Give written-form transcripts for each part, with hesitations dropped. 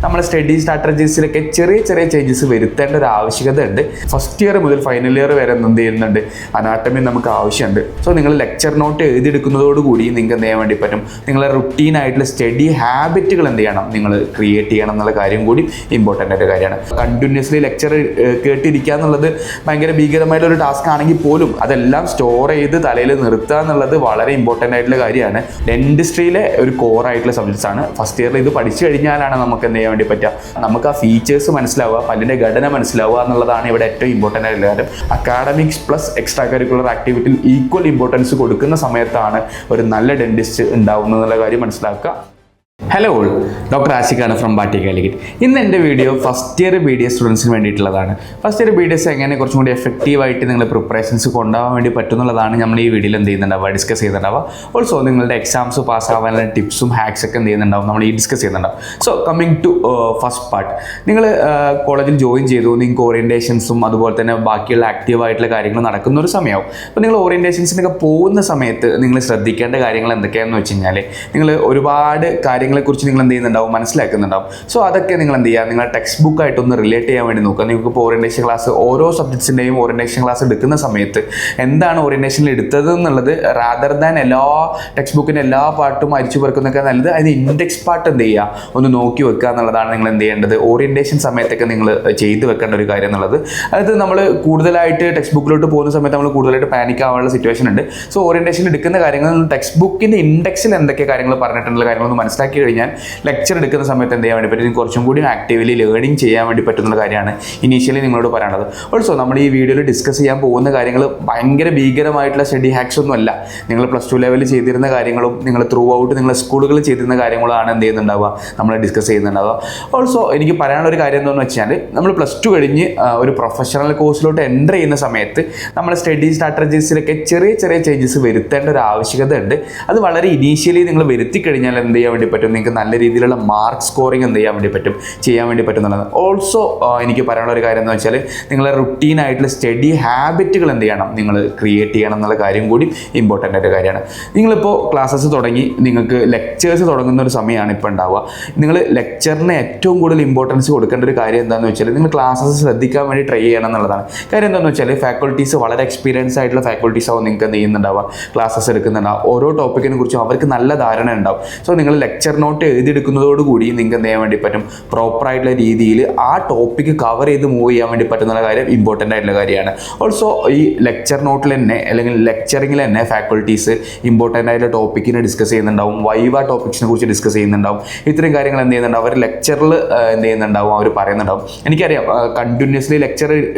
നമ്മൾ സ്റ്റഡി സ്ട്രാറ്റജീസിലൊക്കെ ചെറിയ ചെറിയ ചേഞ്ചസ് വരുത്തേണ്ട ഒരു ആവശ്യകത ഉണ്ട്. ഫസ്റ്റ് ഇയർ മുതൽ ഫൈനൽ ഇയർ വരെ എന്ത് ചെയ്യുന്നുണ്ട്, അനാട്ടമി നമുക്ക് ആവശ്യമുണ്ട്. സോ നിങ്ങൾ ലെക്ചർ നോട്ട് എഴുതിയെടുക്കുന്നതോടുകൂടി നിങ്ങൾക്ക് എന്ത് ചെയ്യാൻ വേണ്ടി പറ്റും, നിങ്ങളെ റുട്ടീൻ ആയിട്ടുള്ള സ്റ്റഡി ഹാബിറ്റുകൾ എന്ത് ചെയ്യണം, നിങ്ങൾ ക്രിയേറ്റ് ചെയ്യണം എന്നുള്ള കാര്യം കൂടി ഇമ്പോർട്ടൻ്റ് ആയിട്ട് കാര്യമാണ്. കണ്ടിന്യൂസ്ലി ലെക്ചർ കേട്ടിരിക്കുക എന്നുള്ളത് ഭയങ്കര ഭീകരമായിട്ടുള്ള ഒരു ടാസ്ക് ആണെങ്കിൽ പോലും അതെല്ലാം സ്റ്റോർ ചെയ്ത് തലയിൽ നിർത്തുക എന്നുള്ളത് വളരെ ഇമ്പോർട്ടൻ്റ് ആയിട്ടുള്ള കാര്യമാണ്. ഡെന്റിസ്ട്രിയിലെ ഒരു കോർ ആയിട്ടുള്ള സബ്ജക്ട്സ് ആണ്. ഫസ്റ്റ് ഇയറിൽ ഇത് പഠിച്ചു കഴിഞ്ഞാലാണ് നമുക്ക് എന്ത് ചെയ്യാൻ വേണ്ടി പറ്റുക, നമുക്ക് ആ ഫീച്ചേഴ്സ് മനസ്സിലാവുക, പല്ലിൻ്റെ ഘടന മനസ്സിലാവുക എന്നുള്ളതാണ് ഇവിടെ ഏറ്റവും ഇമ്പോർട്ടൻ്റ് ആയിട്ടുള്ള കാര്യം. അക്കാഡമിക്സ് പ്ലസ് എക്സ്ട്രാ കരിക്കുലർ ആക്ടിവിറ്റിയിൽ ഈക്വൽ ഇമ്പോർട്ടൻസ് കൊടുക്കുന്ന സമയത്താണ് ഒരു നല്ല ഡെന്റിസ്റ്റ് ഉണ്ടാവുന്നത് എന്നുള്ള കാര്യം മനസ്സിലാക്കുക. ഹലോ ഓൾ, ഡോക്ടർ ആഷിഖാണ് ഫ്രം ബാട്ടി കാലിക്കറ്റ്. ഇന്ന് എൻ്റെ video first year B D S സ്റ്റുഡൻസിന് വേണ്ടിയിട്ടുള്ളതാണ്. First year B D S എങ്ങനെ കുറച്ചും കൂടി എഫക്റ്റീവായിട്ട് നിങ്ങൾ പ്രിപ്പറേഷൻസ് കൊണ്ടുപോകാൻ വേണ്ടി പറ്റുന്നുള്ളതാണ് നമ്മൾ ഈ വീഡിയോയിൽ എന്ത് ചെയ്യുന്നുണ്ടാവുക, ഡിസ്കസ് ചെയ്യുന്നുണ്ടാവുക. ഓൾസോ നിങ്ങളുടെ എക്സാംസ് പാസ്സാവാനുള്ള ടിപ്സും ഹാക്സ് ഒക്കെ എന്ത് ചെയ്യുന്നുണ്ടാവും, നമ്മൾ ഈ ഡിസ്കസ് ചെയ്യുന്നുണ്ടാവും. So coming to first part, നിങ്ങൾ കോളേജിൽ ജോയിൻ ചെയ്തു, നിങ്ങൾക്ക് ഓറിയൻറ്റേഷൻസും അതുപോലെ തന്നെ ബാക്കിയുള്ള ആക്റ്റീവായിട്ടുള്ള കാര്യങ്ങൾ നടക്കുന്ന ഒരു സമയമാവും. അപ്പോൾ നിങ്ങൾ ഓറിയൻറ്റേഷൻസിനൊക്കെ പോകുന്ന സമയത്ത് നിങ്ങൾ ശ്രദ്ധിക്കേണ്ട കാര്യങ്ങൾ എന്തൊക്കെയാണെന്ന് വെച്ച് കഴിഞ്ഞാൽ, നിങ്ങൾ ഒരുപാട് കാര്യങ്ങളെക്കുറിച്ച് നിങ്ങൾ എന്ത് ചെയ്യുന്നുണ്ടാവും, മനസ്സിലാക്കുന്നുണ്ടാവും. സോ അതൊക്കെ നിങ്ങൾ എന്ത് ചെയ്യുക, നിങ്ങൾ ടെക്സ്റ്റ് ബുക്ക് ആയിട്ടൊന്ന് റിലേറ്റ് ചെയ്യാൻ വേണ്ടി നോക്കുക. നിങ്ങൾക്ക് ഇപ്പോൾ ഓറിയൻറ്റേഷൻ ക്ലാസ് ഓരോ സബ്ജക്ട്സിൻ്റെയും ഓറിയൻറ്റേഷൻ ക്ലാസ് എടുക്കുന്ന സമയത്ത് എന്താണ് ഓറിയൻറ്റേഷനിൽ എടുത്തത് എന്നുള്ളത് റാദർ ദാൻ എല്ലാ ടെക്സ്റ്റ് ബുക്കിൻ്റെ എല്ലാ പാർട്ടും അരിച്ചു പെറുക്കുന്നൊക്കെ നല്ലത് അതിന് ഇൻഡെക്സ് പാർട്ട് എന്ത് ചെയ്യുക, ഒന്ന് നോക്കി വെക്കുക എന്നുള്ളതാണ് നിങ്ങൾ എന്ത് ചെയ്യേണ്ടത് ഓറിയൻറ്റേഷൻ സമയത്തൊക്കെ നിങ്ങൾ ചെയ്ത് വെക്കേണ്ട ഒരു കാര്യം എന്നുള്ളത്. അതായത് നമ്മൾ കൂടുതലായിട്ട് ടെക്സ്റ്റ് ബുക്കിലോട്ട് പോകുന്ന സമയത്ത് നമ്മൾ കൂടുതലായിട്ട് പാനിക് ആവാനുള്ള സിറ്റുവേഷൻ ഉണ്ട്. സോ ഓറിയൻറ്റേഷൻ എടുക്കുന്ന കാര്യങ്ങൾ ടെക്സ്റ്റ് ബുക്കിൻ്റെ ഇൻഡെക്സിൽ എന്തൊക്കെ കാര്യങ്ങൾ പറഞ്ഞിട്ടുള്ള കാര്യങ്ങളൊന്ന് മനസ്സിലാക്കി കഴിഞ്ഞാൽ ലെക്ചർ എടുക്കുന്ന സമയത്ത് എന്ത് ചെയ്യാൻ വേണ്ടി പറ്റും, കുറച്ചും കൂടി ആക്റ്റീവ്ലി ലേണിംഗ് ചെയ്യാൻ വേണ്ടി പറ്റുന്ന കാര്യമാണ് ഇനീഷ്യലി നിങ്ങളോട് പറയാനുള്ളത്. ഓൾസോ നമ്മൾ ഈ വീഡിയോയിൽ ഡിസ്കസ് ചെയ്യാൻ പോകുന്ന കാര്യങ്ങൾ ഭയങ്കര ഭീകരമായിട്ടുള്ള സ്റ്റഡി ഹാക്സ് ഒന്നും അല്ല. നിങ്ങൾ പ്ലസ് ടു ലെവലിൽ ചെയ്തിരുന്ന കാര്യങ്ങളും നിങ്ങൾ ത്രൂ ഔട്ട് നിങ്ങൾ സ്കൂളുകളിൽ ചെയ്തിരുന്ന കാര്യങ്ങളാണ് എന്ത് ചെയ്യുന്നുണ്ടാവുക, നമ്മൾ ഡിസ്കസ് ചെയ്യുന്നുണ്ടാവുക. ഓൾസോ എനിക്ക് പറയാനുള്ള ഒരു കാര്യം എന്താണെന്ന് വെച്ചാൽ, നമ്മൾ പ്ലസ് ടു കഴിഞ്ഞ് ഒരു പ്രൊഫഷണൽ കോഴ്സിലോട്ട് എൻ്റർ ചെയ്യുന്ന സമയത്ത് നമ്മൾ സ്റ്റഡി സ്ട്രാറ്റജീസിലൊക്കെ ചെറിയ ചെറിയ ചേഞ്ചസ് വരുത്തേണ്ട ഒരു ആവശ്യകത ഉണ്ട്. അത് വളരെ ഇനീഷ്യലി നിങ്ങൾ വരുത്തി കഴിഞ്ഞാൽ എന്ത് ചെയ്യാൻ വേണ്ടി പറ്റും, നിങ്ങൾക്ക് നല്ല രീതിയിലുള്ള മാർക്ക് സ്കോറിങ് എന്ത് ചെയ്യാൻ വേണ്ടി പറ്റും, ചെയ്യാൻ വേണ്ടി പറ്റുന്നുള്ളത്. ഓൾസോ എനിക്ക് പറയാനുള്ള ഒരു കാര്യം എന്ന് വെച്ചാൽ, നിങ്ങളെ റുട്ടീൻ ആയിട്ടുള്ള സ്റ്റഡി ഹാബിറ്റുകൾ എന്ത് ചെയ്യണം, നിങ്ങൾ ക്രിയേറ്റ് ചെയ്യണം എന്നുള്ള കാര്യം കൂടി ഇമ്പോർട്ടൻ്റ് ആയിട്ട് കാര്യമാണ്. നിങ്ങളിപ്പോൾ ക്ലാസ്സസ് തുടങ്ങി, നിങ്ങൾക്ക് ലെക്ചേഴ്സ് തുടങ്ങുന്ന ഒരു സമയമാണ് ഇപ്പോൾ ഉണ്ടാവുക. നിങ്ങൾ ലെക്ചറിന് ഏറ്റവും കൂടുതൽ ഇമ്പോർട്ടൻസ് കൊടുക്കേണ്ട ഒരു കാര്യം എന്താണെന്ന് വെച്ചാൽ, നിങ്ങൾ ക്ലാസ്സസ് ശ്രദ്ധിക്കാൻ വേണ്ടി ട്രൈ ചെയ്യണം എന്നുള്ളതാണ്. കാര്യം എന്താണെന്ന് വെച്ചാൽ, ഫാക്കൾട്ടീസ് വളരെ എക്സ്പീരിയൻസ് ആയിട്ടുള്ള ഫാക്കൾട്ടീസ് ആവും നിങ്ങൾക്ക് എന്ത് ചെയ്യുന്നുണ്ടാവുക, ക്ലാസ്സസ് എടുക്കുന്നുണ്ടാവും. ഓരോ ടോപ്പിക്കിനെ കുറിച്ചും അവർക്ക് നല്ല ധാരണ ഉണ്ടാവും. സോ നിങ്ങൾ ലെക്ചർ നോട്ട് എഴുതിയെടുക്കുന്നതോടുകൂടി നിങ്ങൾക്ക് എന്ത് ചെയ്യാൻ വേണ്ടി പറ്റും, പ്രോപ്പറായിട്ടുള്ള രീതിയിൽ ആ ടോപ്പിക്ക് കവർ ചെയ്ത് മൂവ് ചെയ്യാൻ വേണ്ടി പറ്റുന്ന കാര്യം ഇമ്പോർട്ടൻ്റ് ആയിട്ടുള്ള കാര്യമാണ്. ഓൾസോ ഈ ലെക്ചർ നോട്ടിൽ തന്നെ അല്ലെങ്കിൽ ലെക്ചറിങ്ങിൽ തന്നെ ഫാക്കൾട്ടീസ് ഇമ്പോർട്ടൻ്റ് ആയിട്ടുള്ള ടോപ്പിക്കിനെ ഡിസ്കസ് ചെയ്യുന്നുണ്ടാവും, വൈവ ടോപ്പിക്സിനെ കുറിച്ച് ഡിസ്കസ് ചെയ്യുന്നുണ്ടാവും. ഇത്രയും കാര്യങ്ങൾ എന്ത് ചെയ്യുന്നുണ്ടാവും, അവർ ലെക്ചറിൽ എന്ത് ചെയ്യുന്നുണ്ടാവും, അവർ പറയുന്നുണ്ടാവും. എനിക്കറിയാം കണ്ടിന്യൂസ്ലി ലെക്ചർ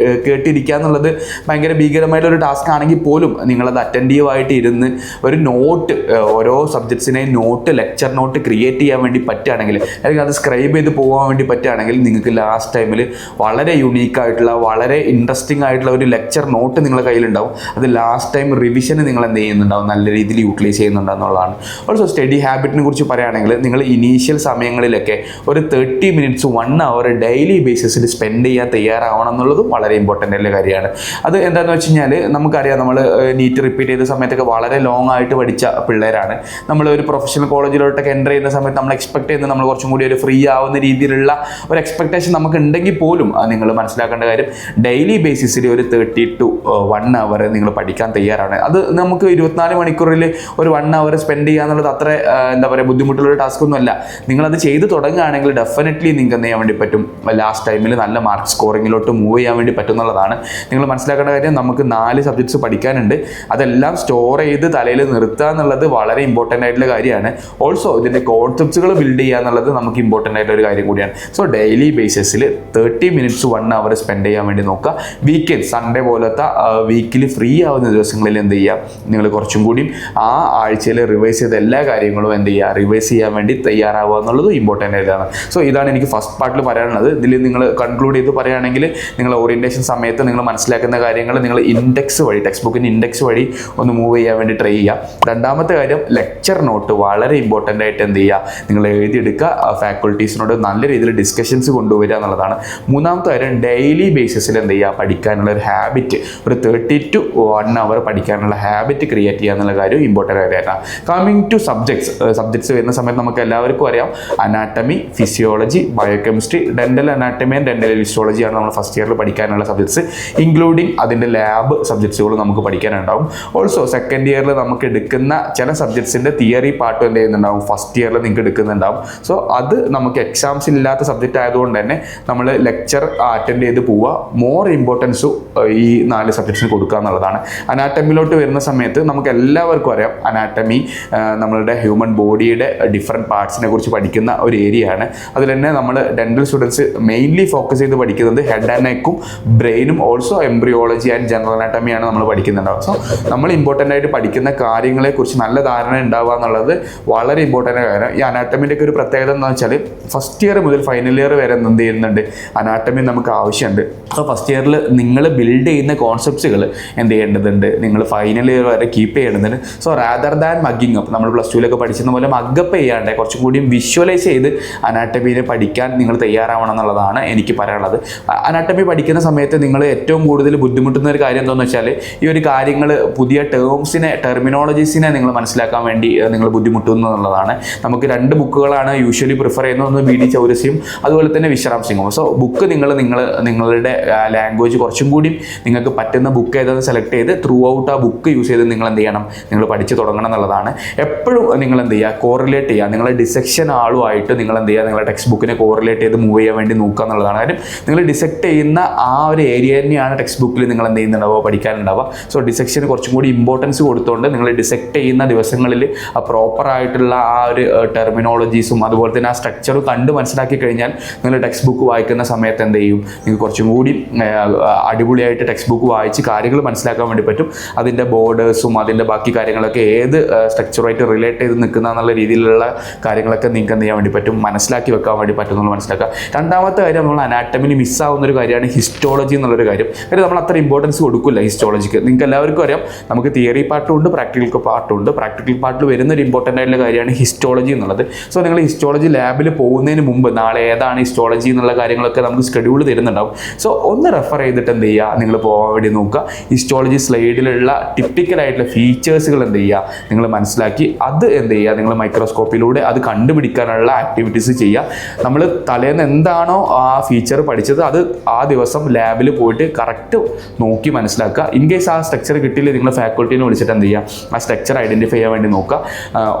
കേട്ടിരിക്കുക എന്നുള്ളത് ഭയങ്കര ഭീകരമായിട്ടുള്ളൊരു ടാസ്ക് ആണെങ്കിൽ പോലും നിങ്ങളത് അറ്റൻറ്റീവായിട്ട് ഇരുന്ന് ഒരു നോട്ട്, ഓരോ സബ്ജക്ട്സിനെയും നോട്ട്, ലെക്ചർ നോട്ട് ക്രിയേറ്റ് ചെയ്യാൻ വേണ്ടി പറ്റുകയാണെങ്കിൽ, അല്ലെങ്കിൽ അത് സ്ക്രൈബ് ചെയ്ത് പോകാൻ വേണ്ടി പറ്റുകയാണെങ്കിൽ നിങ്ങൾക്ക് ലാസ്റ്റ് ടൈമിൽ വളരെ യുണീക്കായിട്ടുള്ള വളരെ ഇൻട്രസ്റ്റിംഗ് ആയിട്ടുള്ള ഒരു ലെക്ചർ നോട്ട് നിങ്ങളുടെ കയ്യിലുണ്ടാവും. അത് ലാസ്റ്റ് ടൈം റിവിഷന് നിങ്ങൾ എന്ത് ചെയ്യുന്നുണ്ടാവും, നല്ല രീതിയിൽ യൂട്ടിലൈസ് ചെയ്യുന്നുണ്ടെന്നുള്ളതാണ്. ഓൾസോ സ്റ്റഡി ഹാബിറ്റിനെ കുറിച്ച് പറയുകയാണെങ്കിൽ, നിങ്ങൾ ഇനീഷ്യൽ സമയങ്ങളിലൊക്കെ ഒരു 30 മിനിറ്റ്സ് 1 അവർ ഡെയിലി ബേസിസിൽ സ്പെൻഡ് ചെയ്യാൻ തയ്യാറാവണം എന്നുള്ളതും വളരെ ഇമ്പോർട്ടൻ്റ് ആയിട്ടുള്ള കാര്യമാണ്. അത് എന്താണെന്ന് വെച്ച് കഴിഞ്ഞാൽ, നമുക്കറിയാം നമ്മൾ നീറ്റ് റിപ്പീറ്റ് ചെയ്ത സമയത്തൊക്കെ വളരെ ലോങ് ആയിട്ട് പഠിച്ച പിള്ളേരാണ്. നമ്മൾ ഒരു പ്രൊഫഷണൽ കോളേജിലോട്ടൊക്കെ എൻ്റർ ചെയ്യുന്ന സമയത്ത് നമ്മൾ എക്സ്പെക്ട് ചെയ്യുന്നത് നമ്മൾ കുറച്ചും കൂടി ഒരു ഫ്രീ ആവുന്ന രീതിയിലുള്ള ഒരു എക്സ്പെക്ടേഷൻ നമുക്ക് ഉണ്ടെങ്കിൽ പോലും നിങ്ങൾ മനസ്സിലാക്കേണ്ട കാര്യം, ഡെയിലി ബേസിസിൽ ഒരു 30 to 1 അവർ നിങ്ങൾ പഠിക്കാൻ തയ്യാറാണ്. അത് നമുക്ക് 24 മണിക്കൂറിൽ ഒരു 1 അവർ സ്പെൻഡ് ചെയ്യുക എന്നുള്ളത് അത്ര എന്താ പറയുക ബുദ്ധിമുട്ടുള്ളൊരു ടാസ്ക് ഒന്നും അല്ല. നിങ്ങളത് ചെയ്ത് തുടങ്ങുകയാണെങ്കിൽ ഡെഫിനറ്റ്ലി നിങ്ങൾക്ക് എന്ത് ചെയ്യാൻ വേണ്ടി പറ്റും, ലാസ്റ്റ് ടൈമിൽ നല്ല മാർക്ക് സ്കോറിങ്ങിലോട്ട് മൂവ് ചെയ്യാൻ വേണ്ടി പറ്റും എന്നുള്ളതാണ്. നിങ്ങൾ മനസ്സിലാക്കേണ്ട കാര്യം, നമുക്ക് 4 സബ്ജക്ട്സ് പഠിക്കാനുണ്ട്. അതെല്ലാം സ്റ്റോർ ചെയ്ത് തലയിൽ നിർത്തുക എന്നുള്ളത് വളരെ ഇമ്പോർട്ടൻ്റ് ആയിട്ടുള്ള കാര്യമാണ്. ഓൾസോ ഇതിൻ്റെ കോൺസെപ്റ്റ്സുകൾ ബിൽഡ് ചെയ്യുക എന്നുള്ളത് നമുക്ക് ഇമ്പോർട്ടൻ്റ് ആയിട്ടുള്ള ഒരു കാര്യം കൂടിയാണ്. സോ ഡെയിലി ബേസിസിൽ 30 മിനിറ്റ്സ് 1 അവർ സ്പെൻഡ് ചെയ്യാൻ വേണ്ടി നോക്കുക. വീക്കെൻഡ്, സൺഡേ പോലത്തെ വീക്കിലി ഫ്രീ ആവുന്ന ദിവസങ്ങളിൽ എന്ത് ചെയ്യുക, നിങ്ങൾ കുറച്ചും കൂടി ആ ആഴ്ചയിൽ റിവൈസ് ചെയ്ത എല്ലാ കാര്യങ്ങളും എന്ത് ചെയ്യുക, റിവൈസ് ചെയ്യാൻ വേണ്ടി തയ്യാറാവുക എന്നുള്ളത് ഇമ്പോർട്ടൻ്റ് ആയതാണ്. സോ ഇതാണ് എനിക്ക് ഫസ്റ്റ് പാർട്ടിൽ പറയാനുള്ളത്. ഇതിൽ നിങ്ങൾ കൺക്ലൂഡ് ചെയ്ത് പറയുകയാണെങ്കിൽ, നിങ്ങൾ ഓറിയൻറ്റേഷൻ സമയത്ത് നിങ്ങൾ മനസ്സിലാക്കുന്ന കാര്യങ്ങൾ നിങ്ങൾ ഇൻഡെക്സ് വഴി, ടെക്സ്റ്റ് ബുക്കിൻ്റെ ഇൻഡെക്സ് വഴി ഒന്ന് മൂവ് ചെയ്യാൻ വേണ്ടി ട്രൈ ചെയ്യുക. രണ്ടാമത്തെ കാര്യം, ലെക്ചർ നോട്ട് വളരെ ഇമ്പോർട്ടൻ്റ് ആയിട്ട് എന്ത് ചെയ്യുക, നിങ്ങൾ എഴുതിയെടുക്കുക, ഫാക്കൾട്ടീസിനോട് നല്ല രീതിയിൽ ഡിസ്കഷൻസ് കൊണ്ടുവരിക എന്നുള്ളതാണ്. മൂന്നാമത്തെ കാര്യം ഡെയിലി ബേസിസിൽ എന്ത് ചെയ്യുക, പഠിക്കാനുള്ള ഒരു ഹാബിറ്റ്, ഒരു 30 to 1 hour പഠിക്കാനുള്ള ഹാബിറ്റ് ക്രിയേറ്റ് ചെയ്യുക എന്നുള്ള കാര്യം ഇമ്പോർട്ടൻ്റ് കാര്യമാണ്. കമ്മിങ് ടു സബ്ജക്ട്സ് വരുന്ന സമയത്ത് നമുക്ക് എല്ലാവർക്കും അറിയാം anatomy, physiology, biochemistry, dental anatomy and dental ഫിസിയോളജിയാണ് നമ്മൾ ഫസ്റ്റ് ഇയറിൽ പഠിക്കാനുള്ള സബ്ജക്ട്സ്, ഇൻക്ലൂഡിങ് അതിൻ്റെ ലാബ് സബ്ജക്ട്സുകൾ നമുക്ക് പഠിക്കാനുണ്ടാവും. ഓൾസോ സെക്കൻഡ് ഇയറിൽ നമുക്ക് എടുക്കുന്ന ചില സബ്ജക്ട്സിൻ്റെ തിയറി പാർട്ട് എന്ത് ചെയ്യുന്നുണ്ടാവും, ഫസ്റ്റ് ഇയറിൽ നിങ്ങൾക്ക് എടുക്കുന്നുണ്ടാവും. സോ അത് നമുക്ക് എക്സാംസ് ഇല്ലാത്ത സബ്ജക്റ്റ് ആയതുകൊണ്ട് തന്നെ നമ്മൾ ലെക്ചർ അറ്റൻഡ് ചെയ്ത് പോവുക, മോർ ഇമ്പോർട്ടൻസ് ഈ 4 സബ്ജക്ട്സിന് കൊടുക്കുക എന്നുള്ളതാണ്. അനാട്ടമിയിലോട്ട് വരുന്ന സമയത്ത് നമുക്ക് എല്ലാവർക്കും അറിയാം അനാട്ടമി നമ്മളുടെ ഹ്യൂമൻ ബോഡിയുടെ ഡിഫറെൻറ്റ് പാർട്സിനെ കുറിച്ച് പഠിക്കുന്ന ഒരു ഏരിയ ആണ്. അതിൽ തന്നെ നമ്മൾ ഡെന്റൽ സ്റ്റുഡൻസ് മെയിൻലി ഫോക്കസ് ചെയ്ത് പഠിക്കുന്നത് ഹെഡ് ആൻഡ് നെക്കും ബ്രെയിനും ഓൾസോ എംബ്രിയോളജി ആൻഡ് ജനറൽ അനാട്ടമിയാണ് നമ്മൾ പഠിക്കുന്നുണ്ടാവും. സോ നമ്മൾ ഇമ്പോർട്ടൻ്റ് ആയിട്ട് പഠിക്കുന്ന കാര്യങ്ങളെക്കുറിച്ച് നല്ല ധാരണ ഉണ്ടാവുക എന്നുള്ളത് വളരെ ഇമ്പോർട്ടൻ്റ് കാര്യം. ഈ അനാട്ടമിൻ്റെ ഒക്കെ ഒരു പ്രത്യേകത എന്ന് വെച്ചാൽ ഫസ്റ്റ് ഇയർ മുതൽ ഫൈനൽ ഇയർ വരെ എന്ത് ചെയ്യുന്നുണ്ട്, അനാട്ടമി നമുക്ക് ആവശ്യമുണ്ട്. അപ്പോൾ ഫസ്റ്റ് ഇയറിൽ നിങ്ങൾ ബിൽഡ് ചെയ്യുന്ന കോൺസെപ്റ്റ്സുകൾ എന്ത് ചെയ്യേണ്ടതുണ്ട്, നിങ്ങൾ ഫൈനൽ ഇയർ വരെ കീപ്പ് ചെയ്യേണ്ടതുണ്ട്. സോ റാദർ ദാൻ മഗ്ഗിങ് അപ്പ്, നമ്മൾ പ്ലസ് ടുവിലൊക്കെ പഠിച്ചത് പോലെ മഗ്ഗപ്പ് ചെയ്യാണ്ട് കുറച്ചും കൂടി വിഷ്വലൈസ് ചെയ്ത് അനാട്ടമിനെ പഠിക്കാൻ നിങ്ങൾ തയ്യാറാവണം എന്നുള്ളതാണ് എനിക്ക് പറയാനുള്ളത്. അനാട്ടമി പഠിക്കുന്ന സമയത്ത് നിങ്ങൾ ഏറ്റവും കൂടുതൽ ബുദ്ധിമുട്ടുന്ന ഒരു കാര്യം എന്താണെന്ന് വെച്ചാൽ ഈ ഒരു കാര്യങ്ങൾ പുതിയ ടെർമിനോളജീസിനെ നിങ്ങൾ മനസ്സിലാക്കാൻ വേണ്ടി നിങ്ങൾ ബുദ്ധിമുട്ടുന്നു എന്നുള്ളതാണ്. നമുക്ക് 2 ബുക്കുകളാണ് യൂഷ്വലി പ്രിഫർ ചെയ്യുന്നത്, ഒന്ന് BD ചൗരസിയും അതുപോലെ തന്നെ വിശ്രാം സിംഗും. സോ ബുക്ക് നിങ്ങളുടെ ലാംഗ്വേജ് കുറച്ചും കൂടി നിങ്ങൾക്ക് പറ്റുന്ന ബുക്ക് ഏതെന്ന് സെലക്ട് ചെയ്ത് ത്രൂ ഔട്ട് ആ ബുക്ക് യൂസ് ചെയ്ത് നിങ്ങൾ എന്ത് ചെയ്യണം, നിങ്ങൾ പഠിച്ച് തുടങ്ങണം എന്നുള്ളതാണ്. എപ്പോഴും നിങ്ങൾ എന്ത് ചെയ്യുക, കോറിലേറ്റ് ചെയ്യുക, നിങ്ങളെ ഡിസെക്ഷൻ ആളുമായിട്ട് നിങ്ങൾ എന്ത് ചെയ്യുക, നിങ്ങളുടെ ടെക്സ്റ്റ് ബുക്കിനെ കോറിലേറ്റ് ചെയ്ത് മൂവ് ചെയ്യാൻ വേണ്ടി നോക്കുക എന്നുള്ളതാണ്. കാര്യം നിങ്ങൾ ഡിസെക്ട് ചെയ്യുന്ന ആ ഒരു ഏരിയ തന്നെയാണ് ടെക്സ്റ്റ് ബുക്കിൽ നിങ്ങൾ എന്ത് ചെയ്യുന്നുണ്ടാവുക, പഠിക്കാനുണ്ടാവുക. സോ ഡിസെക്ഷന് കുറച്ചും കൂടി ഇമ്പോർട്ടൻസ് കൊടുത്തുകൊണ്ട് നിങ്ങൾ ഡിസെക്ട് ചെയ്യുന്ന ദിവസങ്ങളിൽ ആ പ്രോപ്പറായിട്ടുള്ള ആ ഒരു ടെർമിനോളജീസും അതുപോലെ തന്നെ ആ സ്ട്രക്ചറും കണ്ട് മനസ്സിലാക്കി കഴിഞ്ഞാൽ നിങ്ങൾ ടെക്സ്റ്റ് ബുക്ക് വായിക്കുന്ന സമയത്ത് എന്ത് ചെയ്യും, നിങ്ങൾക്ക് കുറച്ചും കൂടി അടിപൊളിയായിട്ട് ടെക്സ്റ്റ് ബുക്ക് വായിച്ച് കാര്യങ്ങൾ മനസ്സിലാക്കാൻ വേണ്ടി പറ്റും. അതിൻ്റെ ബോർഡേഴ്സും അതിൻ്റെ ബാക്കി കാര്യങ്ങളൊക്കെ ഏത് സ്ട്രക്ചറുമായിട്ട് റിലേറ്റ് ചെയ്ത് നിൽക്കുന്ന എന്നുള്ള രീതിയിലുള്ള കാര്യങ്ങളൊക്കെ നിങ്ങൾക്ക് എന്ത് ചെയ്യാൻ വേണ്ടി പറ്റും, മനസ്സിലാക്കി വെക്കാൻ വേണ്ടി പറ്റും എന്നുള്ളത് മനസ്സിലാക്കുക. രണ്ടാമത്തെ കാര്യം നമ്മൾ അനാട്ടമിന് മിസ്സാവുന്ന ഒരു കാര്യമാണ് ഹിസ്റ്റോളജി എന്നുള്ളൊരു കാര്യം. കാര്യം നമ്മൾ അത്ര ഇമ്പോർട്ടൻസ് കൊടുക്കില്ല ഹിസ്റ്റോളജിക്ക്. നിങ്ങൾക്ക് എല്ലാവർക്കും അറിയാം നമുക്ക് തിയറി പാർട്ടും ഉണ്ട്, പ്രാക്ടിക്കൽ പാർട്ടും ഉണ്ട്. പ്രാക്ടിക്കൽ പാർട്ടിൽ വരുന്നൊരു ഇമ്പോർട്ടൻ്റ് ആയിട്ടുള്ള കാര്യമാണ് ഹിസ്റ്റോളജി എന്നുള്ളത്. സോ നിങ്ങൾ ഹിസ്റ്റോളജി ലാബിൽ പോകുന്നതിന് മുമ്പ് നാളെ ഏതാണ് ഹിസ്റ്റോളജി എന്നുള്ള കാര്യങ്ങളൊക്കെ നമുക്ക് ഷെഡ്യൂൾ തരുന്നുണ്ടാവും. സോ ഒന്ന് റെഫർ ചെയ്തിട്ട് എന്ത് ചെയ്യുക, നിങ്ങൾ പോകാൻ വേണ്ടി നോക്കുക. ഹിസ്റ്റോളജി സ്ലൈഡിലുള്ള ടിപ്പിക്കലായിട്ടുള്ള ഫീച്ചേഴ്സുകൾ എന്ത് ചെയ്യുക, നിങ്ങൾ മനസ്സിലാക്കി അത് എന്ത് ചെയ്യുക, നിങ്ങൾ മൈക്രോസ്കോപ്പിലൂടെ അത് കണ്ടുപിടിക്കാനുള്ള ആക്ടിവിറ്റീസ് ചെയ്യുക. നമ്മൾ തലേന്ന് എന്താണോ ആ ഫീച്ചർ പഠിച്ചത് അത് ആ ദിവസം ലാബിൽ പോയിട്ട് കറക്റ്റ് നോക്കി മനസ്സിലാക്കുക. ഇൻ കേസ് ആ സ്ട്രക്ചർ കിട്ടിയില്ല നിങ്ങൾ ഫാക്കൾട്ടീനെ വിളിച്ചിട്ട് എന്ത് ചെയ്യുക, ആ സ്ട്രക്ചർ ഐഡൻറ്റിഫൈ ചെയ്യാൻ വേണ്ടി നോക്കുക.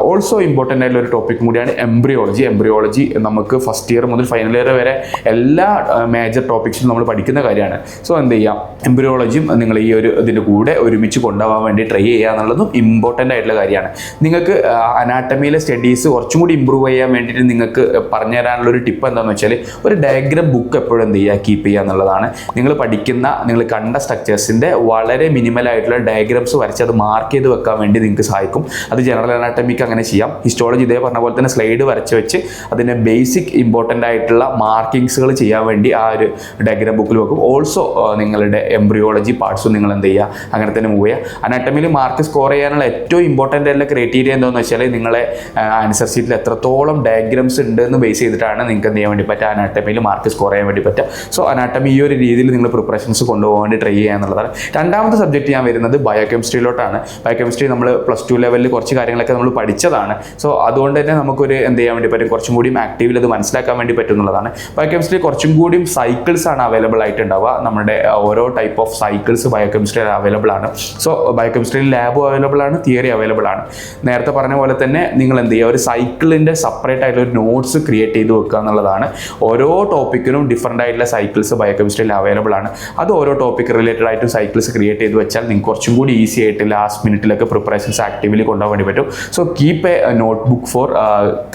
ഓൾസോ ഇമ്പോർട്ടൻ്റ് ആയിട്ടുള്ള ഒരു ടോപ്പിക്കും കൂടിയാണ് എംബ്രിയോളജി. നമുക്ക് ഫസ്റ്റ് ഇയർ മുതൽ ഫൈനൽ ഇയർ വരെ എല്ലാ മേജർ ടോപ്പിക്സും നമ്മൾ പഠിക്കുന്ന കാര്യമാണ്. സോ എന്ത് ചെയ്യാം, എംബ്രിയോളജിയും നിങ്ങൾ ഈ ഒരു ഇതിൻ്റെ കൂടെ ഒരുമിച്ച് കൊണ്ടുപോകാൻ വേണ്ടി ട്രൈ ചെയ്യുക എന്നുള്ളതും ഇമ്പോർട്ടൻ്റ് ആയിട്ടുള്ള കാര്യമാണ്. നിങ്ങൾക്ക് അനാട്ടമിയിലെ സ്റ്റഡീസ് കുറച്ചും കൂടി ഇമ്പ്രൂവ് ചെയ്യാൻ വേണ്ടിയിട്ട് നിങ്ങൾക്ക് പറഞ്ഞു തരാനുള്ള ഒരു ടിപ്പ് എന്താണെന്ന് വെച്ചാൽ ഒരു ഡയഗ്രാം ബുക്ക് എപ്പോഴും എന്ത് ചെയ്യുക, കീപ്പ് ചെയ്യുക എന്നുള്ളതാണ്. നിങ്ങൾ കണ്ട സ്ട്രക്ചേഴ്സിൻ്റെ വളരെ മിനിമലായിട്ടുള്ള ഡയഗ്രാംസ് വരച്ച് അത് മാർക്ക് ചെയ്ത് വെക്കാൻ വേണ്ടി നിങ്ങൾക്ക് സഹായിക്കും. അത് ജനറൽ അനാട്ടമിക്ക് അങ്ങനെ ചെയ്യാം. ഹിസ്റ്റോളജി ഇതേ പറഞ്ഞ പോലെ തന്നെ സ്ലൈഡ് വരച്ച് വെച്ച് അതിൻ്റെ ബേസിക് ഇമ്പോർട്ടൻ്റ് ആയിട്ടുള്ള മാർക്കിങ്സുകൾ ചെയ്യാൻ വേണ്ടി ആ ഒരു ഡയഗ്രാം ബുക്കിൽ വെക്കും. ഓൾസോ നിങ്ങളുടെ എംബ്രിയോളജി പാർട്സും നിങ്ങൾ എന്ത് ചെയ്യുക, അങ്ങനെ തന്നെ മൂവ് ചെയ്യുക. അനാട്ടമിയിൽ മാർക്ക് സ്കോർ ചെയ്യാനുള്ള ഏറ്റവും ഇമ്പോർട്ടൻ്റ് ആയിട്ടുള്ള ക്രൈറ്റീരിയ എന്താണെന്ന് വെച്ചാൽ നിങ്ങളെ ആൻസർ ഷീറ്റിൽ എത്രത്തോളം ഡയഗ്രാംസ് ഉണ്ട് എന്ന് ബേസ് ചെയ്തിട്ടാണ് നിങ്ങൾക്ക് എന്ത് ചെയ്യാൻ വേണ്ടി പറ്റുക, അനാട്ടമിയിൽ മാർക്ക് സ്കോർ ചെയ്യാൻ വേണ്ടി പറ്റുക. സോ അനാട്ടമി ഈ ഒരു രീതിയിൽ നിങ്ങൾ പ്രിപ്പറേഷൻസ് കൊണ്ടുപോകാൻ വേണ്ടി ട്രൈ ചെയ്യുക എന്നുള്ളതാണ്. രണ്ടാമത്തെ സബ്ജക്റ്റ് ഞാൻ വരുന്നത് ബയോകെമിസ്ട്രിയിലോട്ടാണ്. ബയോകെമിസ്ട്രി നമ്മൾ പ്ലസ് 2 ലെവലിൽ കുറച്ച് കാര്യങ്ങളൊക്കെ നമ്മൾ പഠിച്ചതാണ്. സോ അതുകൊണ്ട് തന്നെ നമുക്കൊരു എന്ത് ചെയ്യാൻ വേണ്ടി പറ്റും, കുറച്ചും കൂടിയും ആക്റ്റീവിൽ അത് മനസ്സിലാക്കാൻ വേണ്ടി പറ്റും എന്നുള്ളതാണ്. ബയോകെമിസ്ട്രി കുറച്ചും കൂടിയും സൈക്കിൾസ് ആണ് അവൈലബിൾ ആയിട്ടുണ്ടാവുക. നമ്മുടെ ഓരോ ടൈപ്പ് ഓഫ് സൈക്കിൾസ് ബയോകെമിസ്ട്രിയിൽ അവൈലബിൾ ആണ്. സോ ബയോകെമിസ്ട്രിയിൽ ലാബും അവൈലബിൾ ആണ്, തിയറി അവൈലബിൾ ആണ്. നേരത്തെ പറഞ്ഞ പോലെ തന്നെ നിങ്ങൾ എന്ത് ചെയ്യുക, ഒരു സൈക്കിളിൻ്റെ സെപ്പറേറ്റ് ആയിട്ടുള്ള ഒരു നോട്ട്സ് ക്രിയേറ്റ് ചെയ്ത് വെക്കുക എന്നുള്ളതാണ്. ഓരോ ടോപ്പിക്കിനും ഡിഫറൻ്റ് ആയിട്ടുള്ള സൈക്കിൾസ് ബയോകെമിസ്ട്രിയിൽ അവൈലബിൾ ആണ്. അത് ഓരോ ടോപ്പിക് റിലേറ്റഡ് ആയിട്ട് സൈക്കിൾസ് ക്രിയേറ്റ് ചെയ്ത് വെച്ചാൽ നിങ്ങൾക്ക് കുറച്ചും കൂടി ഈസി ആയിട്ട് ലാസ്റ്റ് മിനിറ്റിലൊക്കെ പ്രിപ്പറേഷൻസ് ആക്റ്റീവ്ലി കൊണ്ടുപോകാൻ വേണ്ടി പറ്റും. So keep A note book for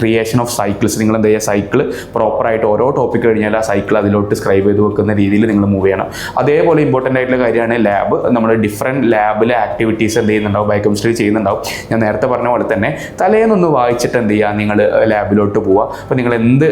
creation of cycles. നിങ്ങൾ എന്ത് ചെയ്യുക, സൈക്കിൾ പ്രോപ്പറായിട്ട് ഓരോ ടോപ്പിക് കഴിഞ്ഞാൽ ആ സൈക്കിൾ അതിലോട്ട് സ്ക്രൈബ് ചെയ്ത് വെക്കുന്ന രീതിയിൽ നിങ്ങൾ മൂവ് ചെയ്യണം. അതേപോലെ ഇമ്പോർട്ടൻ്റ് ആയിട്ടുള്ള കാര്യമാണ് ലാബ്. നമ്മൾ ഡിഫറെൻറ്റ് ലാബിലെ ആക്ടിവിറ്റീസ് എന്ത് ചെയ്യുന്നുണ്ടാവും, ബയോകെമിസ്ട്രി ചെയ്യുന്നുണ്ടാവും. ഞാൻ നേരത്തെ പറഞ്ഞ പോലെ തന്നെ തലേന്നൊന്ന് വായിച്ചിട്ട് എന്ത് ചെയ്യുക, നിങ്ങൾ ലാബിലോട്ട് പോവുക. അപ്പോൾ നിങ്ങൾ എന്ത്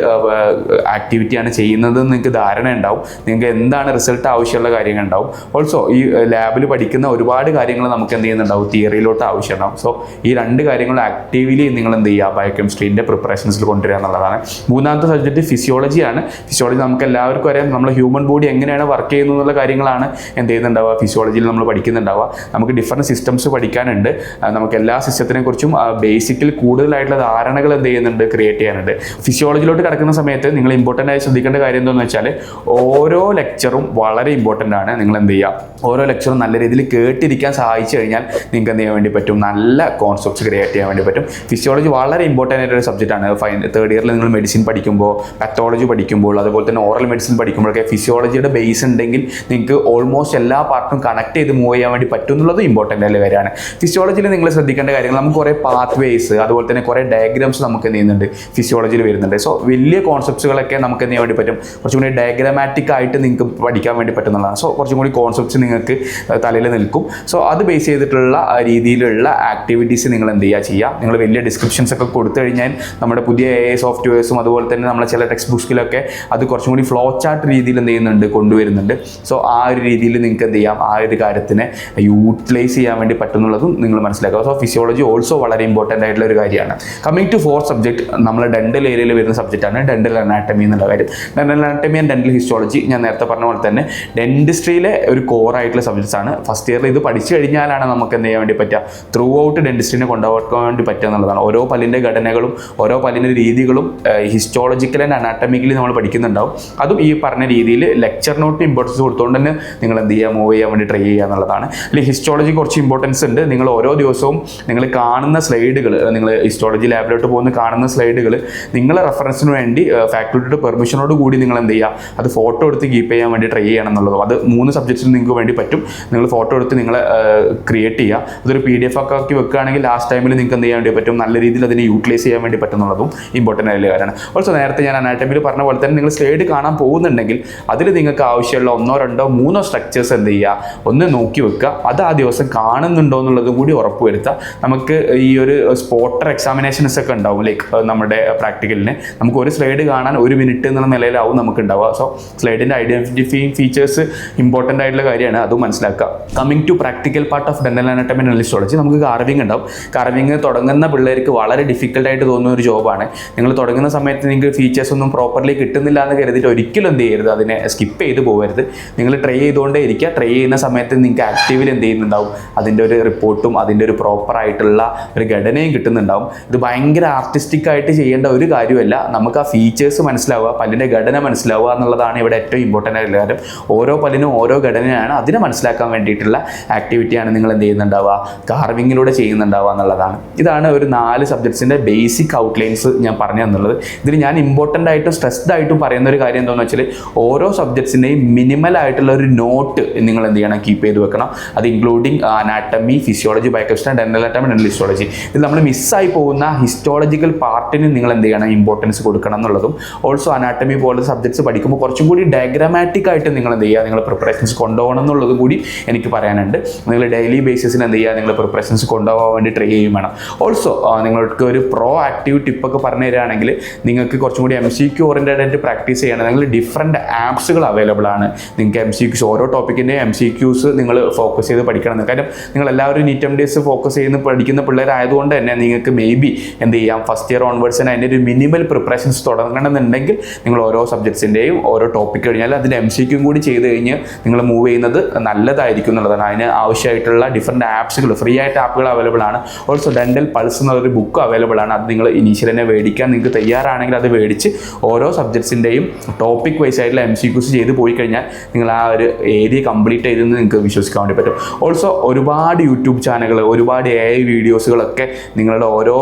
ആക്ടിവിറ്റിയാണ് ചെയ്യുന്നത് നിങ്ങൾക്ക് ധാരണ ഉണ്ടാവും, നിങ്ങൾക്ക് എന്താണ് റിസൾട്ട് ആവശ്യമുള്ള കാര്യങ്ങൾ ഉണ്ടാവും. ഓൾസോ ഈ ലാബിൽ പഠിക്കുന്ന ഒരുപാട് കാര്യങ്ങൾ നമുക്ക് എന്ത് ചെയ്യുന്നുണ്ടാവും, തിയറിയിലോട്ട് ആവശ്യമുണ്ടാവും. സോ ഈ 2 കാര്യങ്ങൾ ആക്റ്റീവ്ലി നിങ്ങൾ എന്ത് ചെയ്യുക, ബയോകെമിസ്ട്രീൻ്റെ പ്രിപ്പറേഷൻസിൽ കൊണ്ടുവരിക എന്നുള്ളതാണ്. മൂന്നാമത്തെ സബ്ജക്റ്റ് ഫിസിയോളജിയാണ്. ഫിസിയോളജി നമുക്ക് എല്ലാവർക്കും അറിയാം, നമ്മുടെ ഹ്യൂമൻ ബോഡി എങ്ങനെയാണ് വർക്ക് ചെയ്യുന്നത് എന്നുള്ള കാര്യങ്ങളാണ് എന്ത് ചെയ്യുന്നുണ്ടാവുക, ഫിസിയോളജിയിൽ നമ്മൾ പഠിക്കുന്നുണ്ടാവുക. നമുക്ക് ഡിഫറെൻറ്റ് സിസ്റ്റംസ് പഠിക്കാനുണ്ട്. നമുക്ക് എല്ലാ സിസ്റ്റത്തിനെ കുറിച്ചും ബേസിക്കലി കൂടുതലായിട്ടുള്ള ധാരണകൾ എന്ത് ചെയ്യുന്നുണ്ട്, ക്രിയേറ്റ് ചെയ്യാനുണ്ട്. ഫിസിയോളജിയിലോട്ട് കിടക്കുന്ന സമയത്ത് നിങ്ങൾ ഇമ്പോർട്ടൻ്റ് ആയി ശ്രദ്ധിക്കേണ്ട കാര്യം എന്താണെന്ന് വെച്ചാൽ ഓരോ ലെക്ചറും വളരെ ഇമ്പോർട്ടൻ്റ് ആണ്. നിങ്ങൾ എന്ത് ചെയ്യുക, ഓരോ ലെക്ചറും നല്ല രീതിയിൽ കേട്ടിരിക്കാൻ സഹായിച്ചു കഴിഞ്ഞാൽ നിങ്ങൾക്ക് എന്ത് ചെയ്യാൻ വേണ്ടി പറ്റും, നല്ല കോൺസെപ്റ്റ്സ് ക്രിയേറ്റ് ചെയ്യാൻ വേണ്ടി പറ്റും. ഫിസിയോളജി വളരെ ഇമ്പോർട്ടൻ്റ് ആയിട്ടൊരു സബ്ജക്റ്റാണ്. തേർഡ് ഇയറിൽ നിങ്ങൾ മെഡിസിൻ പഠിക്കുമ്പോൾ, പാത്തോളജി പഠിക്കുമ്പോൾ, അതുപോലെ തന്നെ ഓറൽ മെഡിസിൻ പഠിക്കുമ്പോഴൊക്കെ ഫിസിയോളജിയുടെ ബേസ് ഉണ്ടെങ്കിൽ നിങ്ങൾക്ക് ഓൾമോസ്റ്റ് എല്ലാ പാർട്ടും കണക്ട് ചെയ്ത് മൂവ് ചെയ്യാൻ വേണ്ടി പറ്റും എന്നുള്ളത് ഇമ്പോർട്ടൻ്റ് ആയ കാര്യമാണ്. ഫിസിയോളജിയിൽ നിങ്ങൾ ശ്രദ്ധിക്കേണ്ട കാര്യങ്ങൾ, നമുക്ക് കുറേ പാത്ത് വേസ്, അതുപോലെ തന്നെ കുറേ ഡയഗ്രാംസ് നമുക്ക് എന്ത് ചെയ്യുന്നുണ്ട്, ഫിസിയോളജിയിൽ വരുന്നുണ്ട്. സോ വലിയ കോൺസെപ്റ്റ്സുകളൊക്കെ നമുക്ക് എന്ത് ചെയ്യാൻ വേണ്ടി പറ്റും, കുറച്ചും കൂടി ഡയഗ്രാമാറ്റിക് ആയിട്ട് നിങ്ങൾക്ക് പഠിക്കാൻ വേണ്ടി പറ്റുന്നതാണ്. സോ കുറച്ചും കൂടി കോൺസെപ്റ്റ്സ് നിങ്ങൾക്ക് തലയിൽ നിൽക്കും. സോ അത് ബേസ് ചെയ്തിട്ടുള്ള രീതിയിലുള്ള ആക്ടിവിറ്റീസ് നിങ്ങൾ എന്ത് ചെയ്യുക. നിങ്ങൾ വലിയ ഡിസ്ക്രിപ്ഷൻസ് ഒക്കെ കൊടുത്തു കഴിഞ്ഞാൽ നമ്മുടെ പുതിയ AI സോഫ്റ്റ്വെയർസും അതുപോലെ തന്നെ നമ്മളെ ചില ടെക്സ്റ്റ് ബുക്സിലൊക്കെ അത് കുറച്ചും കൂടി ഫ്ലോ ചാർട്ട് രീതിയിൽ എന്ത് ചെയ്യുന്നുണ്ട്, കൊണ്ടുവരുന്നുണ്ട്. സോ ആ ഒരു രീതിയിൽ നിങ്ങൾക്ക് എന്ത് ചെയ്യാം, ആ ഒരു കാര്യത്തിനെ യൂട്ടിലൈസ് ചെയ്യാൻ വേണ്ടി പറ്റുന്നുള്ളതും നിങ്ങൾ മനസ്സിലാക്കുക. സോ ഫിസിയോളജി ഓൾസോ വളരെ ഇമ്പോർട്ടൻ്റ് ആയിട്ടുള്ള ഒരു കാര്യമാണ്. കമ്മിങ് ടു ഫോർത്ത് സബ്ജക്ട്, നമ്മൾ ഡെൻ്റൽ ഏരിയയിൽ വരുന്ന സബ്ജക്റ്റാണ് ഡെൻ്റൽ അനാട്ടമി എന്നുള്ള കാര്യം. Dental anatomy and dental histology ഞാൻ നേരത്തെ പറഞ്ഞ പോലെ തന്നെ ഡെൻറ്റിസ്ട്രിയിലെ ഒരു കോർ ആയിട്ടുള്ള സബ്ജക്ട്സ് ആണ്. ഫസ്റ്റ് ഇയറിൽ ഇത് പഠിച്ചു കഴിഞ്ഞാലാണ് നമുക്ക് എന്ത് ചെയ്യാൻ വേണ്ടി പറ്റുക, ത്രൂ ഔട്ട് ഡെൻറ്റിസ്ട്രീനെ കൊണ്ടുപോകാൻ വേണ്ടി പറ്റുക എന്നുള്ളതാണ്. ഓരോ പല്ലിൻ്റെ ഘടനകളും ഓരോ പല്ലിൻ്റെ രീതികളും ഹിസ്റ്റോളജിക്കൽ ആൻഡ് അനാട്ടമിക്കലി നമ്മൾ പഠിക്കുന്നുണ്ടാവും. അതും ഈ പറഞ്ഞ രീതിയിൽ ലെക്ചർ നോട്ട് ഇമ്പോർട്ടൻസ് കൊടുത്തുകൊണ്ട് തന്നെ നിങ്ങൾ എന്ത് ചെയ്യുക, മൂവ് ചെയ്യാൻ വേണ്ടി ട്രൈ ചെയ്യുക എന്നുള്ളതാണ്. അല്ലെങ്കിൽ ഹിസ്റ്റോളജി കുറച്ച് ഇമ്പോർട്ടൻസ് ഉണ്ട്. നിങ്ങൾ ഓരോ ദിവസവും നിങ്ങൾ കാണുന്ന സ്ലൈഡുകൾ, നിങ്ങൾ ഹിസ്റ്റോളജി ലാബിലോട്ട് പോകുന്ന കാണുന്ന സ്ലൈഡുകൾ നിങ്ങളെ റെഫറൻസിന് വേണ്ടി ഫാക്കൽറ്റിയുടെ പെർമിഷനോട് കൂടി നിങ്ങൾ എന്ത് ചെയ്യുക, അത് ഫോട്ടോ എടുത്ത് കീപ്പ് ചെയ്യാൻ വേണ്ടി ട്രൈ ചെയ്യണം എന്നുള്ളതും. അത് 3 സബ്ജക്ട്സിന് നിങ്ങൾക്ക് വേണ്ടി പറ്റും. നിങ്ങൾ ഫോട്ടോ എടുത്ത് നിങ്ങൾ ക്രിയേറ്റ് ചെയ്യുക. അതൊരു PDF ഒക്കെ ആക്കി വെക്കുകയാണെങ്കിൽ ലാസ്റ്റ് ടൈമിൽ നിങ്ങൾക്ക് എന്ത് ചെയ്യാൻ വേണ്ടി പറ്റും, നല്ല രീതിയിൽ അതിനെ യൂട്ടിലൈസ് ചെയ്യാൻ വേണ്ടി പറ്റുന്നുള്ളതും ഇമ്പോർട്ടൻ്റ് ആയിട്ടുള്ള കാര്യമാണ്. ഓൾസോ നേരത്തെ ഞാൻ അനാട്ടമിയിൽ പറഞ്ഞ പോലെ തന്നെ നിങ്ങൾ സ്ലൈഡ് കാണാൻ പോകുന്നുണ്ടെങ്കിൽ അതിൽ നിങ്ങൾക്ക് ആവശ്യമുള്ള 1, 2, 3 സ്ട്രക്ചേഴ്സ് എന്ത് ചെയ്യുക, ഒന്ന് നോക്കി വെക്കുക. അത് ആ ദിവസം കാണുന്നുണ്ടോ എന്നുള്ളതും കൂടി ഉറപ്പ് വരുത്തുക. നമുക്ക് ഈ ഒരു സ്പോട്ടർ എക്സാമിനേഷൻസ് ഒക്കെ ഉണ്ടാവും, ലൈക്ക് നമ്മുടെ പ്രാക്ടിക്കലിന് നമുക്ക് ഒരു സ്ലൈഡ് കാണാൻ 1 മിനിറ്റ് എന്നുള്ള നിലയിലാവും നമുക്ക് ഉണ്ടാവുക. സോ സ്ലൈഡിൻ്റെ ഐഡൻറ്റിഫൈയിങ് ഫീച്ചേഴ്സ് ഇമ്പോർട്ടൻ്റ് ആയിട്ടുള്ള കാര്യമാണ്, അതും മനസ്സിലാക്കുക. Coming to practical part of dental anatomy and histology, നമുക്ക് കാർവിംഗ് ഉണ്ടാവും. കാർവിംഗ് തുടങ്ങുന്ന പിള്ളേർക്ക് വളരെ ഡിഫിക്കൽട്ടായിട്ട് തോന്നുന്ന ഒരു ജോബാണ്. നിങ്ങൾ തുടങ്ങുന്ന സമയത്ത് നിങ്ങൾക്ക് ഫീച്ചേഴ്സ് ഒന്നും പ്രോപ്പർലി കിട്ടുന്നില്ല എന്ന് കരുതിയിട്ട് ഒരിക്കലും എന്ത് ചെയ്യരുത്, അതിനെ സ്കിപ്പ് ചെയ്ത് പോകരുത്. നിങ്ങൾ ട്രൈ ചെയ്തുകൊണ്ടേ ഇരിക്കുക. ട്രൈ ചെയ്യുന്ന സമയത്ത് നിങ്ങൾക്ക് ആക്റ്റീവിൽ എന്ത് ചെയ്യുന്നുണ്ടാവും, അതിൻ്റെ ഒരു റിപ്പോർട്ടും അതിൻ്റെ ഒരു പ്രോപ്പറായിട്ടുള്ള ഒരു ഘടനയും കിട്ടുന്നുണ്ടാവും. ഇത് ഭയങ്കര ആർട്ടിസ്റ്റിക് ആയിട്ട് ചെയ്യേണ്ട ഒരു കാര്യമല്ല. നമുക്ക് ആ ഫീച്ചേഴ്സ് മനസ്സിലാവുക, പല്ലിൻ്റെ ഘടന മനസ്സിലാവുക എന്നുള്ളതാണ് ഇവിടെ ഏറ്റവും ഇമ്പോർട്ടൻ്റ് ആയിട്ടുള്ള കാര്യം. ഓരോ പല്ലിനും ഓരോ ഘടനയാണ്, അതിനെ മനസ്സിലാക്കാൻ വേണ്ടിയിട്ടുള്ള ആക്ടിവിറ്റിയാണ് നിങ്ങൾ എന്ത് ചെയ്യുന്നുണ്ടാവുക, കാർവിങ്ങിലൂടെ ചെയ്യുന്നുണ്ടാവുക എന്നുള്ളതാണ്. ഇതാണ് ഒരു 4 സബ്ജക്ട്സിൻ്റെ ബേസിക് ഔട്ട്ലൈൻസ് ഞാൻ പറഞ്ഞു തന്നുള്ളത്. ഇതിൽ ഞാൻ ഇമ്പോർട്ടൻ്റ് ആയിട്ടും സ്ട്രെസ്ഡ് ആയിട്ടും പറയുന്ന ഒരു കാര്യം എന്താണെന്ന് വെച്ചാൽ ഓരോ സബ്ജക്ട്സിൻ്റെയും മിനിമൽ ആയിട്ടുള്ള ഒരു നോട്ട് നിങ്ങൾ എന്ത് ചെയ്യണം, കീപ്പ് ചെയ്ത് വെക്കണം. അത് including anatomy, physiology, biochemistry, dental anatomy, dental histology. ഇത് നമ്മൾ മിസ്സായി പോകുന്ന ഹിസ്റ്റോളജിക്കൽ പാർട്ടിന് നിങ്ങൾ എന്ത് ചെയ്യണം, ഇമ്പോർട്ടൻസ് കൊടുക്കണം എന്നുള്ളതും. ഓൾസോ അനാട്ടമി പോലുള്ള സബ്ജക്ട്സ് പഠിക്കുമ്പോൾ കുറച്ചും കൂടി ഡയഗ്രാമാറ്റിക് ആയിട്ട് നിങ്ങൾ എന്ത് ചെയ്യുക, നിങ്ങൾ പ്രിപ്പറേഷൻസ് കൊണ്ടുപോകണം എന്നുള്ളതും കൂടി എനിക്ക് പറയാനുണ്ട്. നിങ്ങൾ ഡെയിലി ബേസിസിൽ എന്ത് ചെയ്യുക, നിങ്ങൾ പ്രിപ്പറേഷൻസ് കൊണ്ടുപോകാൻ വേണ്ടി ട്രൈ ചെയ്യും വേണം. ഓൾസോ നിങ്ങൾക്ക് ഒരു പ്രോ ആക്റ്റീവ് ടിപ്പൊക്കെ പറഞ്ഞു തരികയാണെങ്കിൽ നിങ്ങൾക്ക് കുറച്ചും കൂടി MCQ ഓറിയൻറ്റഡ് ആയിട്ട് പ്രാക്ടീസ് ചെയ്യണമെങ്കിൽ ഡിഫറെൻറ്റ് ആപ്സുകൾ അവൈലബിൾ ആണ്. നിങ്ങൾക്ക് MCQs ഓരോ ടോപ്പിക്കിൻ്റെ MCQs നിങ്ങൾ ഫോക്കസ് ചെയ്ത് പഠിക്കണം. കാര്യം നിങ്ങൾ എല്ലാവരും നീറ്റ് MDS ഫോക്കസ് ചെയ്യുന്ന പഠിക്കുന്ന പിള്ളേരായതുകൊണ്ട് തന്നെ നിങ്ങൾക്ക് മേ ബി എന്ത് ചെയ്യാം, ഫസ്റ്റ് ഇയർ ഓൺവേർഡ്സിന് അതിൻ്റെ ഒരു മിനിമൽ പ്രിപ്പറേഷൻസ് തുടങ്ങണമെന്നുണ്ടെങ്കിൽ നിങ്ങൾ ഓരോ സബ്ജക്ട്സിൻ്റെയും ഓരോ ടോപ്പിക് കഴിഞ്ഞാൽ അതിൻ്റെ MCQ കൂടി ചെയ്ത് കഴിഞ്ഞ് നിങ്ങൾ മൂവ് ചെയ്യുന്നത് നല്ലതായിരിക്കും എന്നുള്ളതാണ്. അതിന് ആവശ്യമായിട്ടുള്ള ഡിഫറെൻറ്റ് ആപ്സുകൾ, ഫ്രീ ആയിട്ട് ആപ്പുകൾ അവൈലബിൾ ആണ്. ഓൾസോ ഡെൻ്റൽ പൾസ് എന്നുള്ളൊരു ബുക്ക് അവൈലബിൾ ആണ്. അത് നിങ്ങൾ ഇനീഷ്യൽ തന്നെ മേടിക്കാൻ നിങ്ങൾക്ക് തയ്യാറാണെങ്കിൽ അത് മേടിച്ച് ഓരോ സബ്ജക്ട്സിൻ്റെയും ടോപ്പിക് വൈസ് ആയിട്ടുള്ള MCQs ചെയ്ത് പോയി കഴിഞ്ഞാൽ നിങ്ങൾ ആ ഒരു ഏരിയ കംപ്ലീറ്റ് ചെയ്തെന്ന് നിങ്ങൾക്ക് വിശ്വസിക്കാൻ വേണ്ടി പറ്റും. ഓൾസോ ഒരുപാട് യൂട്യൂബ് ചാനലുകൾ, ഒരുപാട് AI വീഡിയോസുകളൊക്കെ നിങ്ങളുടെ ഓരോ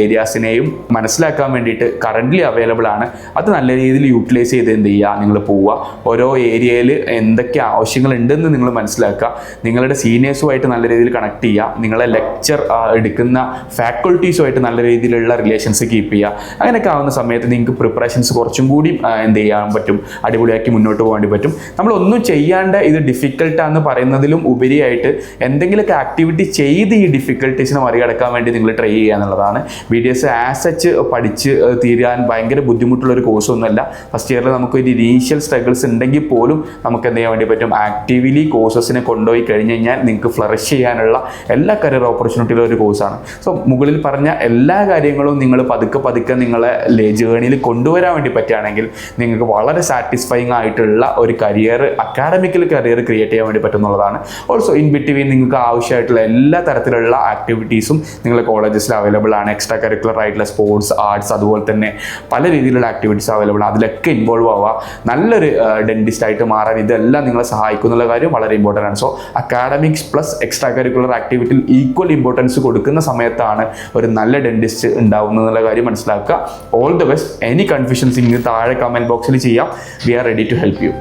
ഏരിയാസിനെയും മനസ്സിലാക്കാൻ വേണ്ടിയിട്ട് കറൻ്റ്ലി അവൈലബിൾ ആണ്. അത് നല്ല രീതിയിൽ യൂട്ടിലൈസ് ചെയ്ത് എന്ത് ചെയ്യുക, നിങ്ങൾ പോവുക. ഓരോ ഏരിയയിൽ എന്തൊക്കെ ആവശ്യങ്ങളുണ്ടെന്ന് നിങ്ങൾ മനസ്സിലാക്കുക. നിങ്ങളുടെ സീനിയേഴ്സുമായിട്ട് നല്ല രീതിയിൽ കണക്ട് ചെയ്യുക. നിങ്ങളെ ലെക്ചർ എടുക്കുന്ന ഫാക്കൾട്ടീസുമായിട്ട് നല്ല രീതിയിലുള്ള റിലേഷൻസ് കീപ്പ് ചെയ്യുക. അങ്ങനെയൊക്കെ ആവുന്ന സമയത്ത് നിങ്ങൾക്ക് പ്രിപ്പറേഷൻസ് കുറച്ചും കൂടി എന്ത് ചെയ്യാൻ പറ്റും, അടിപൊളിയാക്കി മുന്നോട്ട് പോകാൻ വേണ്ടി പറ്റും. നമ്മളൊന്നും ചെയ്യാണ്ട് ഇത് ഡിഫിക്കൽട്ടാണെന്ന് പറയുന്നതിലും ഉപരിയായിട്ട് എന്തെങ്കിലുമൊക്കെ ആക്ടിവിറ്റി ചെയ്ത് ഈ ഡിഫിക്കൽട്ടീസിനെ മറികടക്കാൻ വേണ്ടി നിങ്ങൾ ട്രൈ ചെയ്യുക എന്നുള്ളതാണ്. BDS ആസ് സച്ച് പഠിച്ച് തീരാൻ ഭയങ്കര ബുദ്ധിമുട്ടുള്ളൊരു കോഴ്സൊന്നുമല്ല. ഫസ്റ്റ് ഇയറിൽ നമുക്ക് ഒരു ഇനീഷ്യൽ സ്ട്രഗിൾസ് ഉണ്ടെങ്കിൽ പോലും നമുക്ക് എന്ത് ചെയ്യാൻ വേണ്ടി പറ്റും, ആക്റ്റീവ്ലി കോഴ്സസിനെ കൊണ്ടുപോയി കഴിഞ്ഞ് കഴിഞ്ഞാൽ നിങ്ങൾക്ക് ഫ്ലറിഷ് ചെയ്യാനുള്ള എല്ലാ കരിയർ ഓപ്പർച്യൂണിറ്റിയിലും ഒരു കോഴ്സാണ്. സോ മുകളിൽ പറഞ്ഞ എല്ലാ കാര്യങ്ങളും നിങ്ങൾ പതുക്കെ നിങ്ങളെ ജേണിയിൽ കൊണ്ടുവരാൻ വേണ്ടി പറ്റുകയാണെങ്കിൽ നിങ്ങൾക്ക് വളരെ സാറ്റിസ്ഫൈങ് ആയിട്ടുള്ള ഒരു കരിയർ, അക്കാഡമിക്കൽ കരിയർ ക്രിയേറ്റ് ചെയ്യാൻ വേണ്ടി പറ്റുന്നുള്ളതാണ്. ഓൾസോ ഇൻ ബിറ്റ്വീൻ നിങ്ങൾക്ക് ആവശ്യമായിട്ടുള്ള എല്ലാ തരത്തിലുള്ള ആക്ടിവിറ്റീസും നിങ്ങളുടെ കോളേജസിൽ അവൈലബിൾ ആണ്. എക്സ്ട്രാ കരിക്കുലർ ആയിട്ടുള്ള സ്പോർട്സ്, ആർട്സ്, അതുപോലെ തന്നെ പല രീതിയിലുള്ള ആക്ടിവിറ്റീസ് അവൈലബിൾ ആണ്. അതിലൊക്കെ ഇൻവോൾവ് ആവുക, നല്ലൊരു ഡെന്റിസ്റ്റ് ആയിട്ട് മാറാൻ ഇതെല്ലാം നിങ്ങളെ സഹായിക്കും എന്നുള്ള കാര്യം വളരെ ഇമ്പോർട്ടൻ്റ് ആണ്. So academics plus extra curricular ആക്ടിവിറ്റിയിൽ ഈക്വൽ ഇമ്പോർട്ടൻസ് കൊടുക്കുന്ന സമയത്താണ് ഒരു നല്ല ഡെന്റിസ്റ്റ് ഉണ്ടാവുന്നത് എന്നുള്ള കാര്യം മനസ്സിലാക്കുക. All the best. Any confusions ഇങ്ങനെ താഴെ കമൻറ്റ് ബോക്സിൽ ചെയ്യാം. We are ready to help U.